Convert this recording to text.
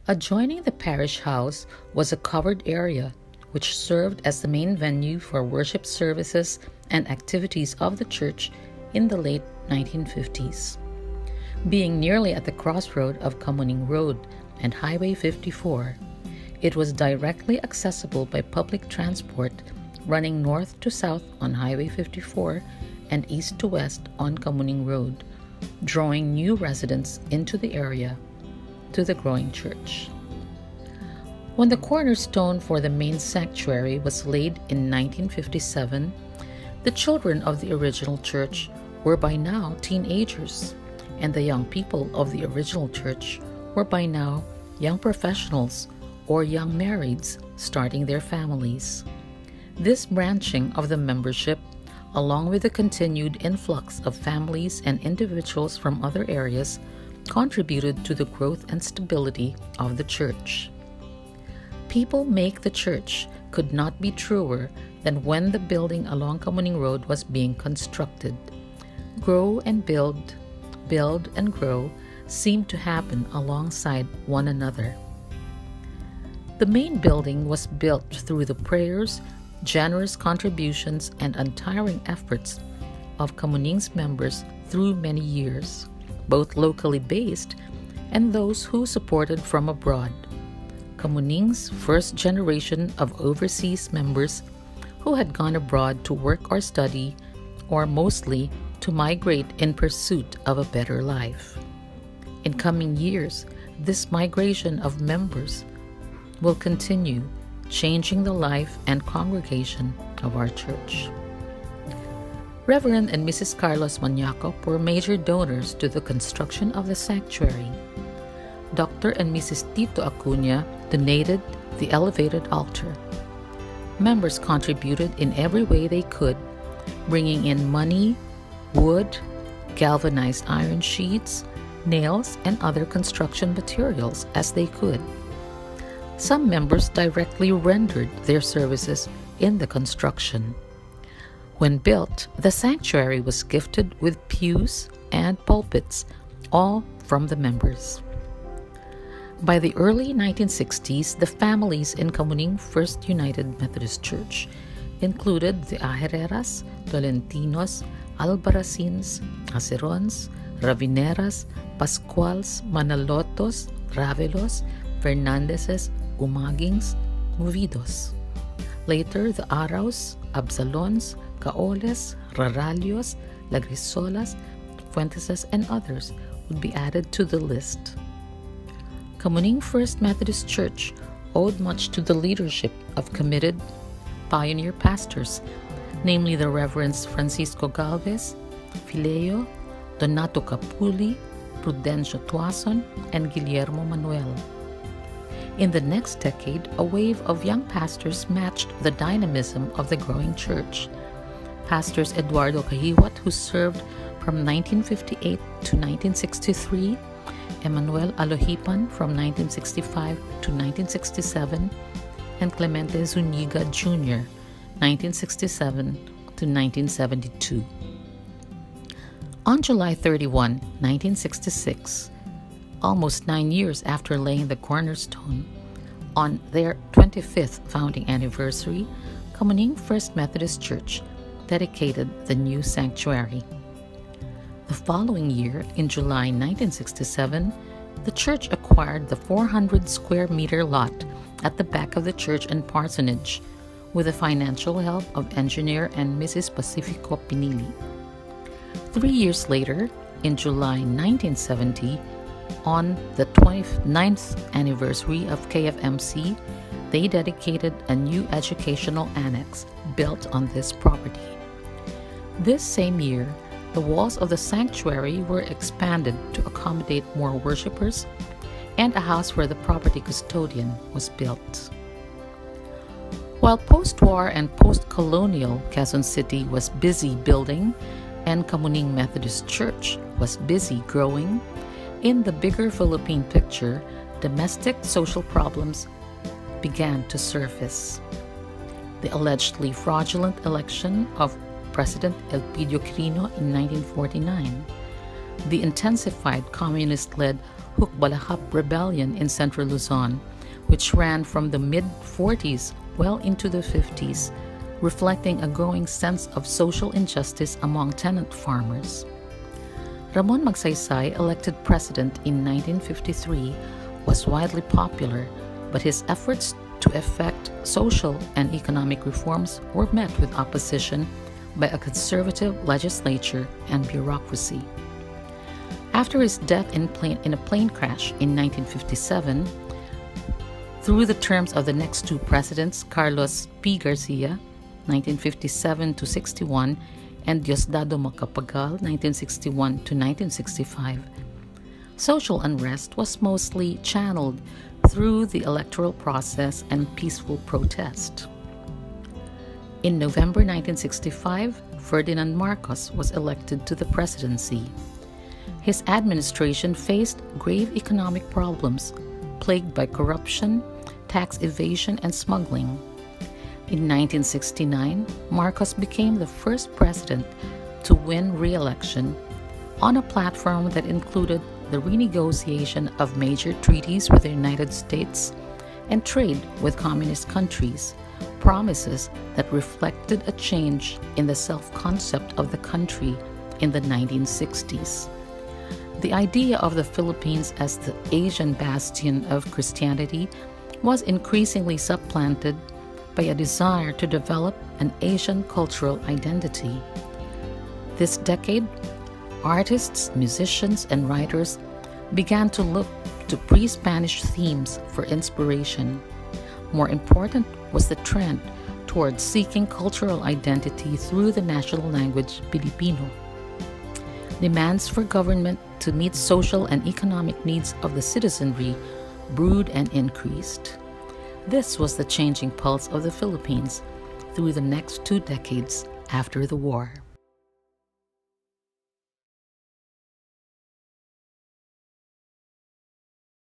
Adjoining the parish house was a covered area which served as the main venue for worship services and activities of the church in the late 1950s. Being nearly at the crossroad of Kfumc Road and Highway 54, it was directly accessible by public transport running north to south on Highway 54 and east to west on Kfumc Road, drawing new residents into the area to the growing church. When the cornerstone for the main sanctuary was laid in 1957, the children of the original church were by now teenagers, and the young people of the original church were by now young professionals or young marrieds starting their families. This branching of the membership, along with the continued influx of families and individuals from other areas, contributed to the growth and stability of the church. People make the church could not be truer than when the building along Kfumc Road was being constructed. Grow and build and grow seemed to happen alongside one another. The main building was built through the prayers, generous contributions, and untiring efforts of Kfumc's members through many years, both locally based and those who supported from abroad. Kfumc's first generation of overseas members who had gone abroad to work or study, or mostly to migrate in pursuit of a better life. In coming years, this migration of members will continue, changing the life and congregation of our church. Reverend and Mrs. Carlos Maniaco were major donors to the construction of the sanctuary. Dr. and Mrs. Tito Acuna donated the elevated altar. Members contributed in every way they could, bringing in money, wood, galvanized iron sheets, nails, and other construction materials as they could. Some members directly rendered their services in the construction. When built, the sanctuary was gifted with pews and pulpits, all from the members. By the early 1960s, the families in Kfumc First United Methodist Church included the Ajereras, Tolentinos, Albarracins, Acerons, Ravineras, Pascuals, Manalotos, Ravelos, Fernandezes, Umagings, Movidos. Later, the Araos, Absalons, Caoles, Raralios, Lagrisolas, Fuenteses, and others would be added to the list. Kfumc First Methodist Church owed much to the leadership of committed pioneer pastors, namely the Reverends Francisco Galvez, Fileo, Donato Capuli, Prudencio Tuason, and Guillermo Manuel. In the next decade, a wave of young pastors matched the dynamism of the growing church. Pastors Eduardo Cahiwat, who served from 1958 to 1963, Emmanuel Alohipan from 1965 to 1967, and Clemente Zuniga Jr., 1967 to 1972. On July 31, 1966, almost 9 years after laying the cornerstone, on their 25th founding anniversary, Kfumc First Methodist Church dedicated the new sanctuary. The following year, in July 1967, the church acquired the 400 square meter lot at the back of the church and parsonage with the financial help of engineer and Mrs. Pacifico Pinili. 3 years later, in July 1970, on the 29th anniversary of KFMC, they dedicated a new educational annex built on this property. This same year, the walls of the sanctuary were expanded to accommodate more worshipers, and a house for the property custodian was built. While post-war and post-colonial Quezon City was busy building and Kfumc Methodist Church was busy growing, in the bigger Philippine picture, domestic social problems began to surface. The allegedly fraudulent election of President Elpidio Quirino in 1949, the intensified communist-led Hukbalahap rebellion in central Luzon, which ran from the mid-40s well into the 50s, reflecting a growing sense of social injustice among tenant farmers. Ramon Magsaysay, elected president in 1953, was widely popular, but his efforts to effect social and economic reforms were met with opposition by a conservative legislature and bureaucracy. After his death in a plane crash in 1957, through the terms of the next two presidents, Carlos P. Garcia, 1957 to 61, and Diosdado Macapagal, 1961 to 1965, social unrest was mostly channeled through the electoral process and peaceful protest. In November 1965, Ferdinand Marcos was elected to the presidency. His administration faced grave economic problems plagued by corruption, tax evasion, and smuggling. In 1969, Marcos became the first president to win re-election on a platform that included the renegotiation of major treaties with the United States and trade with communist countries, promises that reflected a change in the self-concept of the country in the 1960s. The idea of the Philippines as the Asian bastion of Christianity was increasingly supplanted by a desire to develop an Asian cultural identity. This decade, artists, musicians, and writers began to look to pre-Spanish themes for inspiration. More important was the trend towards seeking cultural identity through the national language Filipino. Demands for government to meet social and economic needs of the citizenry brewed and increased. This was the changing pulse of the Philippines through the next 2 decades after the war.